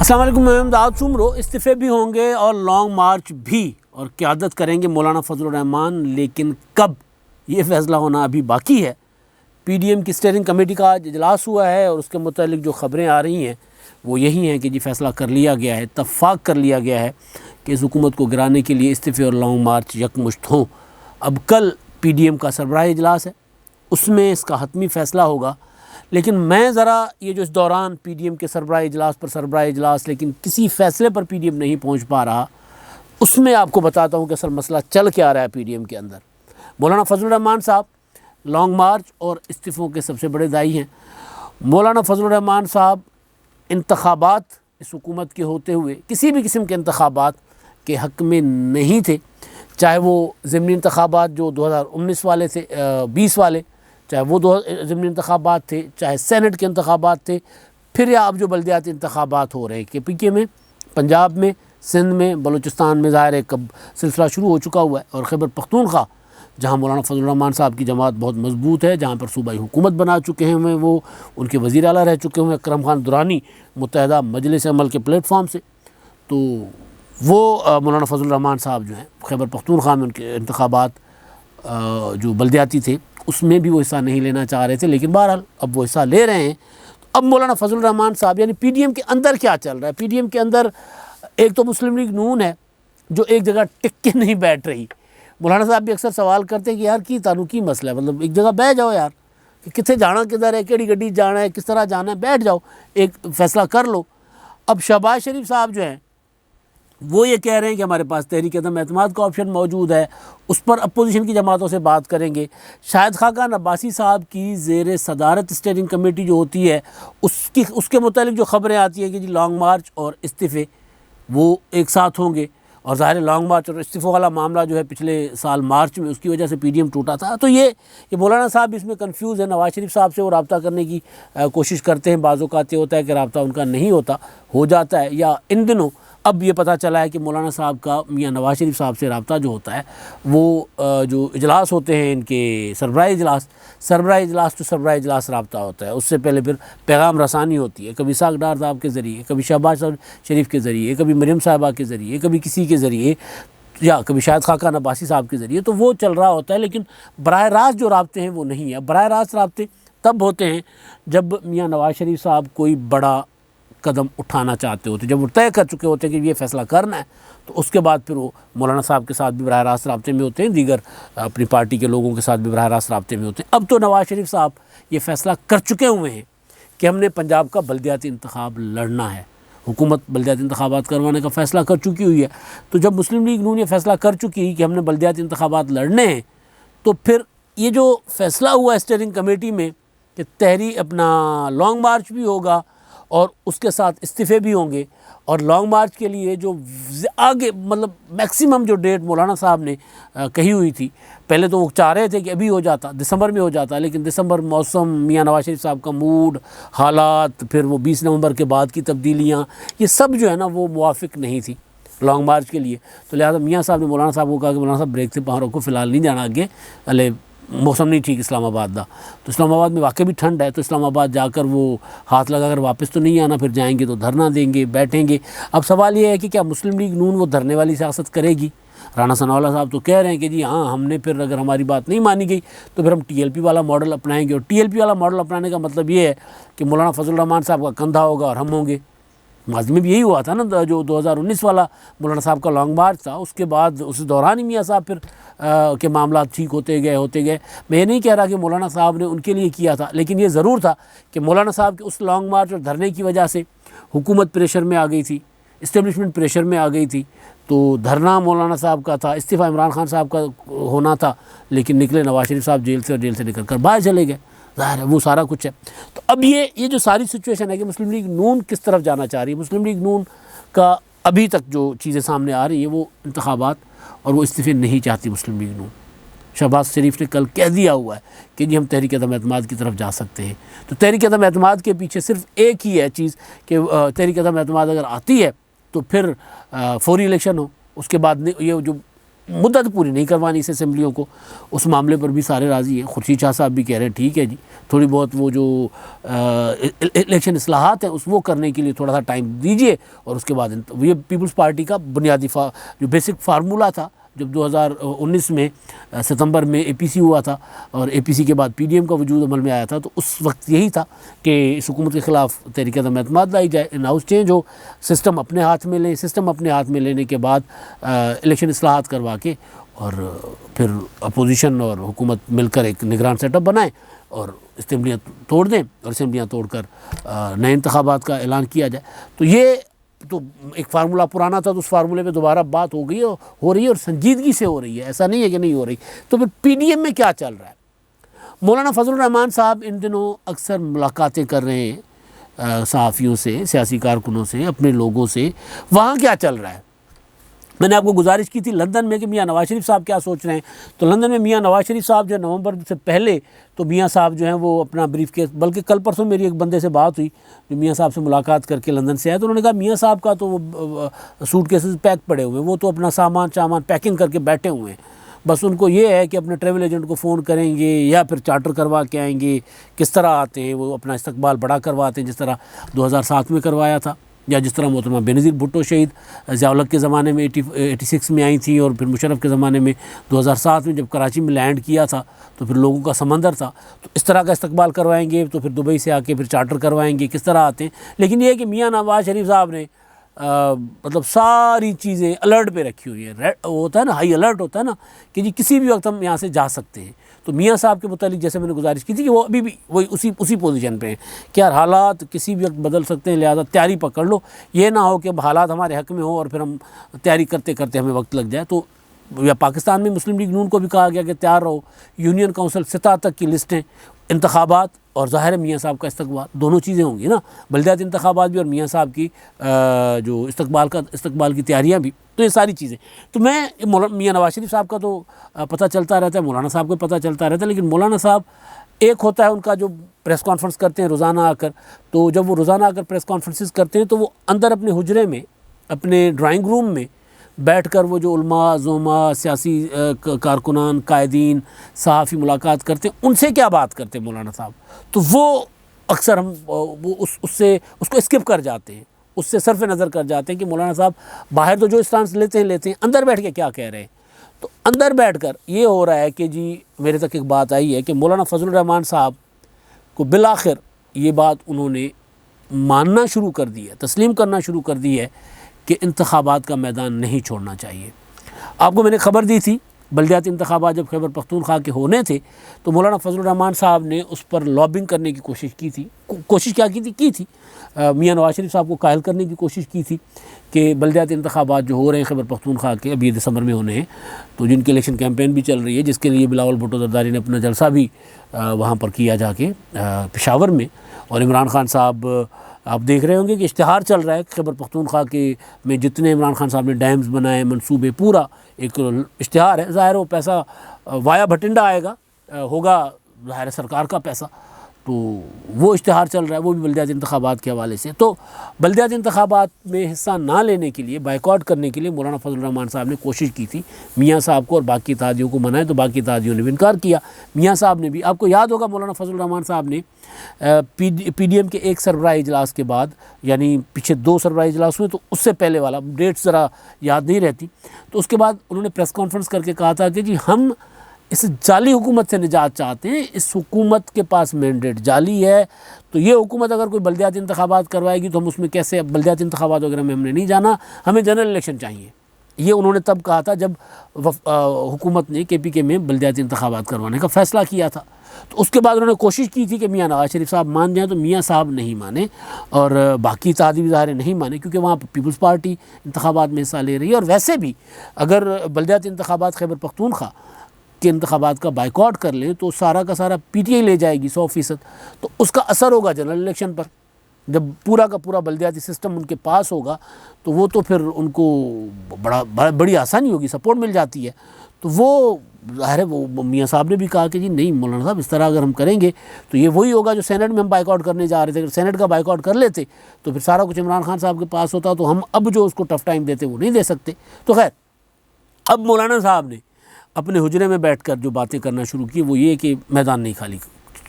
السلام علیکم، میں امداد سمرو۔ استعفے بھی ہوں گے اور لانگ مارچ بھی، اور قیادت کریں گے مولانا فضل الرحمان، لیکن کب، یہ فیصلہ ہونا ابھی باقی ہے۔ پی ڈی ایم کی اسٹیئرنگ کمیٹی کا آج اجلاس ہوا ہے اور اس کے متعلق جو خبریں آ رہی ہیں وہ یہی ہیں کہ فیصلہ کر لیا گیا ہے، اتفاق کر لیا گیا ہے کہ اس حکومت کو گرانے کے لیے استعفے اور لانگ مارچ یکمشت ہوں۔ اب کل پی ڈی ایم کا سربراہی اجلاس ہے، اس میں اس کا حتمی فیصلہ ہوگا، لیکن میں ذرا یہ جو اس دوران پی ڈی ایم کے سربراہی اجلاس پر سربراہی اجلاس لیکن کسی فیصلے پر پی ڈی ایم نہیں پہنچ پا رہا، اس میں آپ کو بتاتا ہوں کہ اصل مسئلہ چل کیا رہا ہے پی ڈی ایم کے اندر۔ مولانا فضل الرحمان صاحب لانگ مارچ اور استعفوں کے سب سے بڑے داعی ہیں۔ مولانا فضل الرحمان صاحب انتخابات اس حکومت کے ہوتے ہوئے کسی بھی قسم کے انتخابات کے حق میں نہیں تھے، چاہے وہ ضمنی انتخابات جو 2019 والے تھے، 20 والے، چاہے وہ ضمنی انتخابات تھے، چاہے سینٹ کے انتخابات تھے، پھر یا اب جو بلدیاتی انتخابات ہو رہے ہیں کے پی کے میں، پنجاب میں، سندھ میں، بلوچستان میں، ظاہر ہے کب سلسلہ شروع ہو چکا ہوا ہے، اور خیبر پختونخوا جہاں مولانا فضل الرحمان صاحب کی جماعت بہت مضبوط ہے، جہاں پر صوبائی حکومت بنا چکے ہیں وہ ان کے وزیر اعلیٰ رہ چکے ہوئے اکرم خان درانی متحدہ مجلس عمل کے پلیٹ فارم سے، تو وہ مولانا فضل الرحمان صاحب جو ہیں خیبر پختونخوا میں ان کے انتخابات جو بلدیاتی تھے اس میں بھی وہ حصہ نہیں لینا چاہ رہے تھے، لیکن بہرحال اب وہ حصہ لے رہے ہیں۔ اب مولانا فضل الرحمان صاحب یعنی پی ڈی ایم کے اندر کیا چل رہا ہے؟ پی ڈی ایم کے اندر ایک تو مسلم لیگ نون ہے جو ایک جگہ ٹک کے نہیں بیٹھ رہی۔ مولانا صاحب بھی اکثر سوال کرتے ہیں کہ یار کی تانوں کی مسئلہ ہے، مطلب ایک جگہ بیٹھ جاؤ یار، کہ کتنے جانا کدھر ہے، کیڑی گڈی جانا ہے، کس طرح جانا ہے، بیٹھ جاؤ، ایک فیصلہ کر لو۔ اب شہباز شریف صاحب جو ہیں وہ یہ کہہ رہے ہیں کہ ہمارے پاس تحریک عدم اعتماد کا آپشن موجود ہے، اس پر اپوزیشن کی جماعتوں سے بات کریں گے۔ شاہد خاقان عباسی صاحب کی زیر صدارت اسٹیئرنگ کمیٹی جو ہوتی ہے اس کے متعلق جو خبریں آتی ہیں کہ لانگ مارچ اور استعفے وہ ایک ساتھ ہوں گے، اور ظاہر لانگ مارچ اور استعفوں والا معاملہ جو ہے پچھلے سال مارچ میں اس کی وجہ سے پی ڈی ایم ٹوٹا تھا، تو یہ مولانا صاحب اس میں کنفیوز ہے۔ نواز شریف صاحب سے وہ رابطہ کرنے کی کوشش کرتے ہیں، بعض اوقات یہ ہوتا ہے کہ رابطہ ان کا نہیں ہوتا، ہو جاتا ہے، یا ان دنوں اب یہ پتہ چلا ہے کہ مولانا صاحب کا میاں نواز شریف صاحب سے رابطہ جو ہوتا ہے وہ جو اجلاس ہوتے ہیں ان کے سربراہی اجلاس تو سربراہی اجلاس رابطہ ہوتا ہے، اس سے پہلے پھر پیغام رسانی ہوتی ہے، کبھی اسحاق ڈار صاحب کے ذریعے، کبھی شہباز شریف کے ذریعے، کبھی مریم صاحبہ کے ذریعے، کبھی کسی کے ذریعے، یا کبھی شاہد خاقان عباسی صاحب کے ذریعے، تو وہ چل رہا ہوتا ہے، لیکن براہ راست جو رابطے ہیں وہ نہیں ہیں۔ براہ راست رابطے تب ہوتے ہیں جب میاں نواز شریف صاحب کوئی بڑا قدم اٹھانا چاہتے ہوتے، جب وہ طے کر چکے ہوتے ہیں کہ یہ فیصلہ کرنا ہے، تو اس کے بعد پھر وہ مولانا صاحب کے ساتھ بھی براہ راست رابطے میں ہوتے ہیں، دیگر اپنی پارٹی کے لوگوں کے ساتھ بھی براہ راست رابطے میں ہوتے ہیں۔ اب تو نواز شریف صاحب یہ فیصلہ کر چکے ہوئے ہیں کہ ہم نے پنجاب کا بلدیاتی انتخاب لڑنا ہے، حکومت بلدیاتی انتخابات کروانے کا فیصلہ کر چکی ہوئی ہے، تو جب مسلم لیگ نون یہ فیصلہ کر چکی کہ ہم نے بلدیاتی انتخابات لڑنے ہیں، تو پھر یہ جو فیصلہ ہوا اسٹیئرنگ کمیٹی میں کہ اپنا لانگ مارچ بھی ہوگا اور اس کے ساتھ استعفے بھی ہوں گے، اور لانگ مارچ کے لیے جو آگے مطلب میکسیمم جو ڈیٹ مولانا صاحب نے کہی ہوئی تھی، پہلے تو وہ چاہ رہے تھے کہ ابھی ہو جاتا، دسمبر میں ہو جاتا، لیکن دسمبر موسم، میاں نواز شریف صاحب کا موڈ، حالات، پھر وہ 20 نومبر کے بعد کی تبدیلیاں، یہ سب جو ہے نا وہ موافق نہیں تھی لانگ مارچ کے لیے، تو لہٰذا میاں صاحب نے مولانا صاحب کو کہا کہ مولانا صاحب بریک سے باہر کو فی الحال نہیں جانا آگے، موسم نہیں ٹھیک اسلام آباد دا، تو اسلام آباد میں واقعی بھی ٹھنڈ ہے، تو اسلام آباد جا کر وہ ہاتھ لگا کر واپس تو نہیں آنا، پھر جائیں گے تو دھرنا دیں گے، بیٹھیں گے۔ اب سوال یہ ہے کہ کیا مسلم لیگ نون وہ دھرنے والی سیاست کرے گی؟ رانا ثناءاللہ صاحب تو کہہ رہے ہیں کہ جی ہاں، ہم نے پھر اگر ہماری بات نہیں مانی گئی تو پھر ہم ٹی ایل پی والا ماڈل اپنائیں گے، اور ٹی ایل پی والا ماڈل اپنانے کا مطلب یہ ہے کہ مولانا فضل الرحمان صاحب کا کندھا ہوگا اور ہم ہوں گے۔ ماضی میں بھی یہی ہوا تھا نا، جو 2019 والا مولانا صاحب کا لانگ مارچ تھا، اس کے بعد اس دوران ہی میاں صاحب پھر کے معاملات ٹھیک ہوتے گئے۔ میں یہ نہیں کہہ رہا کہ مولانا صاحب نے ان کے لیے کیا تھا، لیکن یہ ضرور تھا کہ مولانا صاحب کے اس لانگ مارچ اور دھرنے کی وجہ سے حکومت پریشر میں آ گئی تھی، اسٹیبلشمنٹ پریشر میں آ گئی تھی، تو دھرنا مولانا صاحب کا تھا، استعفیٰ عمران خان صاحب کا ہونا تھا، لیکن نکلے نواز شریف صاحب جیل سے، اور جیل سے نکل کر باہر چلے گئے، ظاہر ہے وہ سارا کچھ ہے۔ تو اب یہ جو ساری سچویشن ہے کہ مسلم لیگ نون کس طرف جانا چاہ رہی ہے، مسلم لیگ نون کا ابھی تک جو چیزیں سامنے آ رہی ہیں وہ انتخابات اور وہ استعفے نہیں چاہتی مسلم لیگ نون۔ شہباز شریف نے کل کہہ دیا ہوا ہے کہ جی ہم تحریک عدم اعتماد کی طرف جا سکتے ہیں، تو تحریک عدم اعتماد کے پیچھے صرف ایک ہی ہے چیز کہ تحریک عدم اعتماد اگر آتی ہے تو پھر فوری الیکشن ہو، اس کے بعد یہ جو مدت پوری نہیں کروانی اس اسمبلیوں کو، اس معاملے پر بھی سارے راضی ہیں۔ خورشید شاہ صاحب بھی کہہ رہے ہیں ٹھیک ہے جی، تھوڑی بہت وہ جو الیکشن اصلاحات ہیں اس وہ کرنے کے لیے تھوڑا سا ٹائم دیجئے، اور اس کے بعد یہ پیپلز پارٹی کا بنیادی جو بیسک فارمولہ تھا جب 2019 میں ستمبر میں اے پی سی ہوا تھا اور اے پی سی کے بعد پی ڈی ایم کا وجود عمل میں آیا تھا، تو اس وقت یہی تھا کہ اس حکومت کے خلاف تحریک عدم اعتماد لائی جائے، in house change who, system اپنے ہاتھ میں لیں، سسٹم اپنے ہاتھ میں لینے کے بعد الیکشن اصلاحات کروا کے اور پھر اپوزیشن اور حکومت مل کر ایک نگران سیٹ اپ بنائیں اور اسمبلیاں توڑ دیں، اور اسمبلیاں توڑ کر نئے انتخابات کا اعلان کیا جائے۔ تو یہ تو ایک فارمولہ پرانا تھا، تو اس فارمولے پہ دوبارہ بات ہو گئی ہو رہی ہے، اور سنجیدگی سے ہو رہی ہے، ایسا نہیں ہے کہ نہیں ہو رہی۔ تو پھر پی ڈی ایم میں کیا چل رہا ہے؟ مولانا فضل الرحمان صاحب ان دنوں اکثر ملاقاتیں کر رہے ہیں صحافیوں سے، سیاسی کارکنوں سے، اپنے لوگوں سے۔ وہاں کیا چل رہا ہے؟ میں نے آپ کو گزارش کی تھی لندن میں کہ میاں نواز شریف صاحب کیا سوچ رہے ہیں، تو لندن میں میاں نواز شریف صاحب جو ہے نومبر سے پہلے تو میاں صاحب جو ہیں وہ اپنا بریف کیس، بلکہ کل پرسوں میری ایک بندے سے بات ہوئی جو میاں صاحب سے ملاقات کر کے لندن سے آئے، تو انہوں نے کہا میاں صاحب کا تو وہ سوٹ کیسز پیک پڑے ہوئے ہیں، وہ تو اپنا سامان پیکنگ کر کے بیٹھے ہوئے ہیں، بس ان کو یہ ہے کہ اپنے ٹریول ایجنٹ کو فون کریں گے یا پھر چارٹر کروا کے آئیں گے۔ کس طرح آتے ہیں وہ اپنا استقبال بڑا کرواتے ہیں، جس طرح 2007 میں کروایا تھا، یا جس طرح محترمہ بینظیر بھٹو شہید ضیاء الحق کے زمانے میں 86 میں آئی تھیں، اور پھر مشرف کے زمانے میں 2007 میں جب کراچی میں لینڈ کیا تھا تو پھر لوگوں کا سمندر تھا، تو اس طرح کا استقبال کروائیں گے، تو پھر دبئی سے آ کے پھر چارٹر کروائیں گے، کس طرح آتے ہیں۔ لیکن یہ ہے کہ میاں نواز شریف صاحب نے مطلب ساری چیزیں الرٹ پہ رکھی ہوئی ہیں، وہ ہوتا ہے نا ہائی الرٹ ہوتا ہے نا کہ جی کسی بھی وقت ہم یہاں سے جا سکتے ہیں۔ تو میاں صاحب کے متعلق جیسے میں نے گزارش کی تھی کہ وہ ابھی بھی وہی اسی پوزیشن پہ ہیں کہ یار حالات کسی بھی وقت بدل سکتے ہیں، لہٰذا تیاری پکڑ لو، یہ نہ ہو کہ حالات ہمارے حق میں ہوں اور پھر ہم تیاری کرتے کرتے ہمیں وقت لگ جائے۔ تو یا پاکستان میں مسلم لیگ نون کو بھی کہا گیا کہ تیار رہو، یونین کونسل 7 تک کی لسٹیں، انتخابات اور ظاہر میاں صاحب کا استقبال، دونوں چیزیں ہوں گی نا، بلدیاتی انتخابات بھی اور میاں صاحب کی جو استقبال کی تیاریاں بھی، تو یہ ساری چیزیں۔ تو میں میاں نواز شریف صاحب کا تو پتہ چلتا رہتا ہے، مولانا صاحب کو پتہ چلتا رہتا ہے، لیکن مولانا صاحب ایک ہوتا ہے ان کا جو پریس کانفرنس کرتے ہیں روزانہ آ کر، تو جب وہ روزانہ آ کر پریس کانفرنسز کرتے ہیں تو وہ اندر اپنے حجرے میں، اپنے ڈرائنگ روم میں بیٹھ کر وہ جو علماء، زعماء، سیاسی کارکنان، قائدین، صحافی ملاقات کرتے ہیں، ان سے کیا بات کرتے ہیں مولانا صاحب، تو وہ اکثر ہم وہ اس کو اسکپ کر جاتے ہیں، اس سے صرف نظر کر جاتے ہیں کہ مولانا صاحب باہر تو جو اسٹانس لیتے ہیں، اندر بیٹھ کے کیا کہہ رہے ہیں۔ تو اندر بیٹھ کر یہ ہو رہا ہے کہ جی میرے تک ایک بات آئی ہے کہ مولانا فضل الرحمان صاحب کو بالآخر یہ بات انہوں نے ماننا شروع کر دی ہے، تسلیم کرنا شروع کر دی ہے کہ انتخابات کا میدان نہیں چھوڑنا چاہیے۔ آپ کو میں نے خبر دی تھی بلدیاتی انتخابات جب خیبر پختونخوا کے ہونے تھے تو مولانا فضل الرحمان صاحب نے اس پر لابنگ کرنے کی کوشش کی تھی، میاں نواز شریف صاحب کو قائل کرنے کی کوشش کی تھی کہ بلدیاتی انتخابات جو ہو رہے ہیں خیبر پختونخوا کے، ابھی دسمبر میں ہونے ہیں، تو جن کی الیکشن کیمپین بھی چل رہی ہے، جس کے لیے بلاول بھٹو زرداری نے اپنا جلسہ بھی وہاں پر کیا جا کے پشاور میں، اور عمران خان صاحب آپ دیکھ رہے ہوں گے کہ اشتہار چل رہا ہے خیبر پختونخوا کے میں جتنے عمران خان صاحب نے ڈیمز بنائے، منصوبے، پورا ایک اشتہار ہے، ظاہر وہ پیسہ وایا بھٹنڈا آئے گا، ہوگا ظاہر سرکار کا پیسہ، تو وہ اشتہار چل رہا ہے، وہ بھی بلدیاتی انتخابات کے حوالے سے۔ تو بلدیاتی انتخابات میں حصہ نہ لینے کے لیے، بائیکاٹ کرنے کے لیے مولانا فضل الرحمان صاحب نے کوشش کی تھی میاں صاحب کو اور باقی اتحادیوں کو منائے، تو باقی اتحادیوں نے بھی انکار کیا۔ میاں صاحب نے بھی، آپ کو یاد ہوگا مولانا فضل الرحمان صاحب نے پی ڈی ایم کے ایک سربراہی اجلاس کے بعد، یعنی پیچھے 2 سربراہی اجلاس ہوئے، تو اس سے پہلے والا ڈیٹ ذرا یاد نہیں رہتی، تو اس کے بعد انہوں نے پریس کانفرنس کر کے کہا تھا کہ جی ہم اس جعلی حکومت سے نجات چاہتے ہیں، اس حکومت کے پاس مینڈیٹ جعلی ہے، تو یہ حکومت اگر کوئی بلدیاتی انتخابات کروائے گی تو ہم اس میں کیسے، بلدیاتی انتخابات وغیرہ میں ہم نے نہیں جانا، ہمیں جنرل الیکشن چاہیے۔ یہ انہوں نے تب کہا تھا جب حکومت نے کے پی کے میں بلدیاتی انتخابات کروانے کا فیصلہ کیا تھا۔ تو اس کے بعد انہوں نے کوشش کی تھی کہ میاں نواز شریف صاحب مان جائیں، تو میاں صاحب نہیں مانے، اور باقی اتحادی بھی ظاہر نہیں مانے، کیونکہ وہاں پیپلز پارٹی انتخابات میں حصہ لے رہی ہے، اور ویسے بھی اگر بلدیاتی انتخابات خیبر پختونخوا کے انتخابات کا بائیکاٹ کر لیں تو سارا کا سارا پی ٹی آئی لے جائے گی 100%، تو اس کا اثر ہوگا جنرل الیکشن پر۔ جب پورا کا پورا بلدیاتی سسٹم ان کے پاس ہوگا تو وہ تو پھر ان کو بڑی آسانی ہوگی، سپورٹ مل جاتی ہے، تو وہ ظاہر ہے وہ میاں صاحب نے بھی کہا کہ جی نہیں مولانا صاحب، اس طرح اگر ہم کریں گے تو یہ وہی ہوگا جو سینٹ میں ہم بائیکاٹ کرنے جا رہے تھے، اگر سینٹ کا بائیکاٹ کر لیتے تو پھر سارا کچھ عمران خان صاحب کے پاس ہوتا، تو ہم اب جو اس کو ٹف ٹائم دیتے وہ نہیں دے سکتے۔ تو خیر اب مولانا صاحب نے اپنے حجرے میں بیٹھ کر جو باتیں کرنا شروع کی وہ یہ کہ میدان نہیں خالی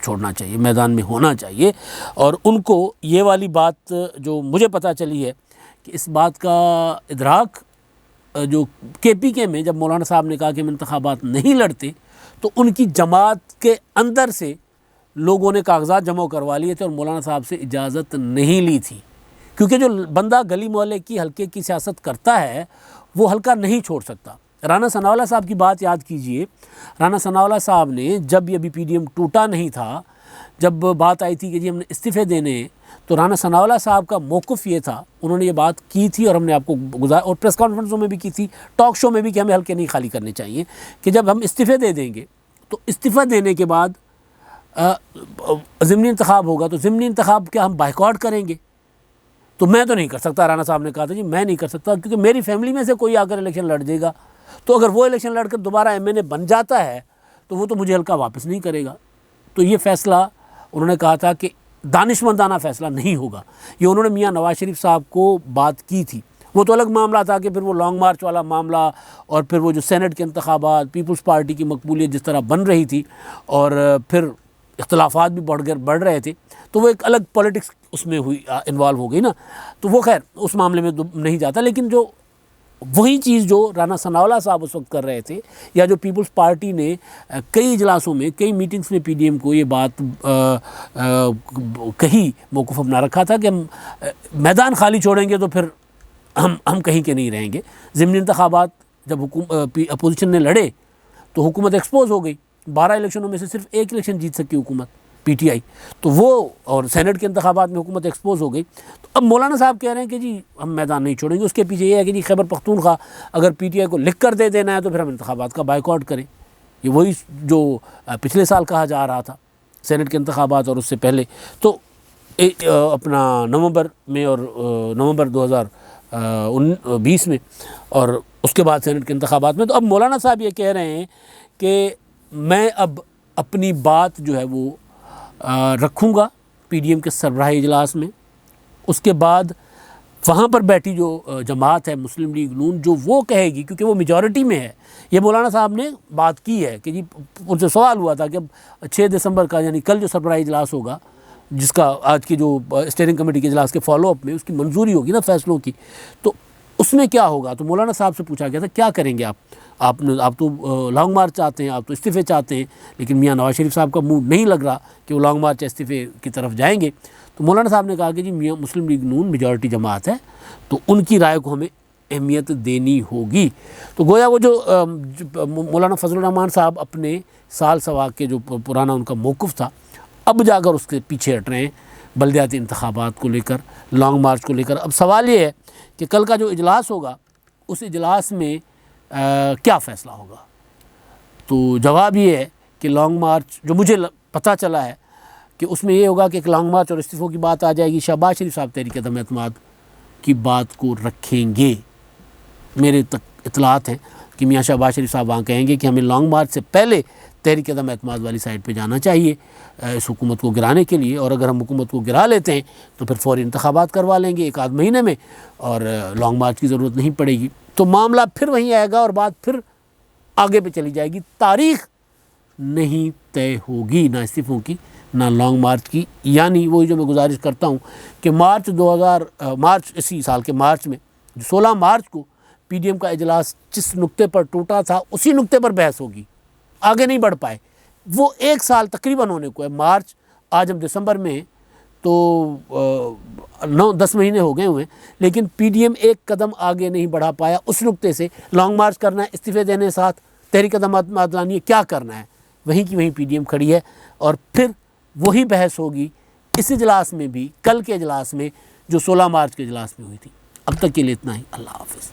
چھوڑنا چاہیے، میدان میں ہونا چاہیے. اور ان کو یہ والی بات جو مجھے پتہ چلی ہے کہ اس بات کا ادراک جو کے پی کے میں جب مولانا صاحب نے کہا کہ ہم انتخابات نہیں لڑتے تو ان کی جماعت کے اندر سے لوگوں نے کاغذات جمع کروا لیے تھے اور مولانا صاحب سے اجازت نہیں لی تھی، کیونکہ جو بندہ گلی محلے کی حلقے کی سیاست کرتا ہے وہ حلقہ نہیں چھوڑ سکتا. رانا ثناء اللہ صاحب کی بات یاد کیجئے. رانا ثناء اللہ صاحب نے جب یہ ابھی پی ڈی ایم ٹوٹا نہیں تھا، جب بات آئی تھی کہ جی ہم نے استعفے دینے ہیں، تو رانا ثناء اللہ صاحب کا موقف یہ تھا، انہوں نے یہ بات کی تھی اور ہم نے آپ کو گزار اور پریس کانفرنسوں میں بھی کی تھی، ٹاک شو میں بھی کہ ہمیں حلقے نہیں خالی کرنے چاہیے، کہ جب ہم استعفے دے دیں گے تو استعفیٰ دینے کے بعد ضمنی انتخاب ہوگا، تو ضمنی انتخاب کیا ہم بائیکاٹ کریں گے؟ تو میں تو نہیں کر سکتا. رانا صاحب نے کہا تھا جی میں نہیں کر سکتا، کیونکہ میری فیملی میں سے کوئی آ کر الیکشن لڑ دے گا، تو اگر وہ الیکشن لڑ کر دوبارہ ایم این اے بن جاتا ہے تو وہ تو مجھے حلقہ واپس نہیں کرے گا. تو یہ فیصلہ انہوں نے کہا تھا کہ دانشمندانہ فیصلہ نہیں ہوگا. یہ انہوں نے میاں نواز شریف صاحب کو بات کی تھی. وہ تو الگ معاملہ تھا کہ پھر وہ لانگ مارچ والا معاملہ اور پھر وہ جو سینٹ کے انتخابات، پیپلز پارٹی کی مقبولیت جس طرح بن رہی تھی اور پھر اختلافات بھی بڑھ رہے تھے، تو وہ ایک الگ پولیٹکس اس میں ہوئی انوالو ہو گئی نا. تو وہ خیر اس معاملے میں نہیں جاتا، لیکن جو وہی چیز جو رانا ثناء اللہ صاحب اس وقت کر رہے تھے، یا جو پیپلز پارٹی نے کئی اجلاسوں میں کئی میٹنگز میں پی ڈی ایم کو یہ بات کہی، موقف اپنا رکھا تھا کہ ہم میدان خالی چھوڑیں گے تو پھر ہم کہیں کے نہیں رہیں گے. ضمنی انتخابات جب اپوزیشن نے لڑے تو حکومت ایکسپوز ہو گئی. 12 الیکشنوں میں سے صرف ایک الیکشن جیت سکی حکومت پی ٹی آئی، تو وہ اور سینٹ کے انتخابات میں حکومت ایکسپوز ہو گئی. تو اب مولانا صاحب کہہ رہے ہیں کہ جی ہم میدان نہیں چھوڑیں گے. اس کے پیچھے یہ ہے کہ جی خیبر پختونخوا اگر پی ٹی آئی کو لکھ کر دے دینا ہے تو پھر ہم انتخابات کا بائیکاٹ کریں. یہ وہی جو پچھلے سال کہا جا رہا تھا سینٹ کے انتخابات اور اس سے پہلے، تو اپنا نومبر میں اور نومبر 2020 میں اور اس کے بعد سینٹ کے انتخابات میں. تو اب مولانا صاحب یہ کہہ رہے ہیں کہ میں اب اپنی بات جو ہے وہ رکھوں گا پی ڈی ایم کے سربراہی اجلاس میں. اس کے بعد وہاں پر بیٹھی جو جماعت ہے مسلم لیگ نون جو وہ کہے گی، کیونکہ وہ میجورٹی میں ہے. یہ مولانا صاحب نے بات کی ہے کہ جی ان سے سوال ہوا تھا کہ اب 6 دسمبر کا یعنی کل جو سربراہی اجلاس ہوگا، جس کا آج کی جو اسٹیئرنگ کمیٹی کے اجلاس کے فالو اپ میں اس کی منظوری ہوگی نا فیصلوں کی، تو اس میں کیا ہوگا. تو مولانا صاحب سے پوچھا گیا تھا کیا کریں گے آپ تو لانگ مارچ چاہتے ہیں، آپ تو استعفے چاہتے ہیں، لیکن میاں نواز شریف صاحب کا موڈ نہیں لگ رہا کہ وہ لانگ مارچ استعفے کی طرف جائیں گے. تو مولانا صاحب نے کہا کہ جی میاں مسلم لیگ نون میجورٹی جماعت ہے تو ان کی رائے کو ہمیں اہمیت دینی ہوگی. تو گویا وہ جو مولانا فضل الرحمان صاحب اپنے سال سوا کے جو پرانا ان کا موقف تھا، اب جا کر اس کے پیچھے ہٹ رہے ہیں بلدیاتی انتخابات کو لے کر، لانگ مارچ کو لے کر. اب سوال یہ ہے کہ کل کا جو اجلاس ہوگا اس اجلاس میں کیا فیصلہ ہوگا. تو جواب یہ ہے کہ لانگ مارچ جو مجھے پتہ چلا ہے کہ اس میں یہ ہوگا کہ ایک لانگ مارچ اور استعفوں کی بات آ جائے گی. شہباز شریف صاحب تحریک عدم اعتماد کی بات کو رکھیں گے. میرے تک اطلاعات ہیں کہ میاں شہباز شریف صاحب وہاں کہیں گے کہ ہمیں لانگ مارچ سے پہلے تحریک عدم اعتماد والی سائڈ پہ جانا چاہیے اس حکومت کو گرانے کے لیے، اور اگر ہم حکومت کو گرا لیتے ہیں تو پھر فوری انتخابات کروا لیں گے 1 آدھ مہینے میں اور لانگ مارچ کی ضرورت نہیں پڑے گی. تو معاملہ پھر وہیں آئے گا اور بات پھر آگے پہ چلی جائے گی. تاریخ نہیں طے ہوگی نہ استعفوں کی نہ لانگ مارچ کی. یعنی وہی جو میں گزارش کرتا ہوں کہ مارچ اسی سال کے مارچ میں 16 مارچ کو پی ڈی ایم کا اجلاس جس نقطے پر ٹوٹا تھا اسی نقطے پر بحث ہوگی. آگے نہیں بڑھ پائے. وہ 1 سال تقریباً ہونے کو ہے. مارچ آج ہم دسمبر میں ہیں تو 9-10 مہینے ہو گئے ہوئے ہیں، لیکن پی ڈی ایم ایک قدم آگے نہیں بڑھا پایا اس نقطے سے. لانگ مارچ کرنا ہے، استعفے دینے ساتھ تحریک عدم اعتماد لانی ہے، کیا کرنا ہے، وہیں کی وہیں پی ڈی ایم کھڑی ہے. اور پھر وہی بحث ہوگی اس اجلاس میں بھی، کل کے اجلاس میں جو 16 مارچ کے اجلاس میں ہوئی تھی. اب تک کے لیے اتنا ہی. اللہ حافظ.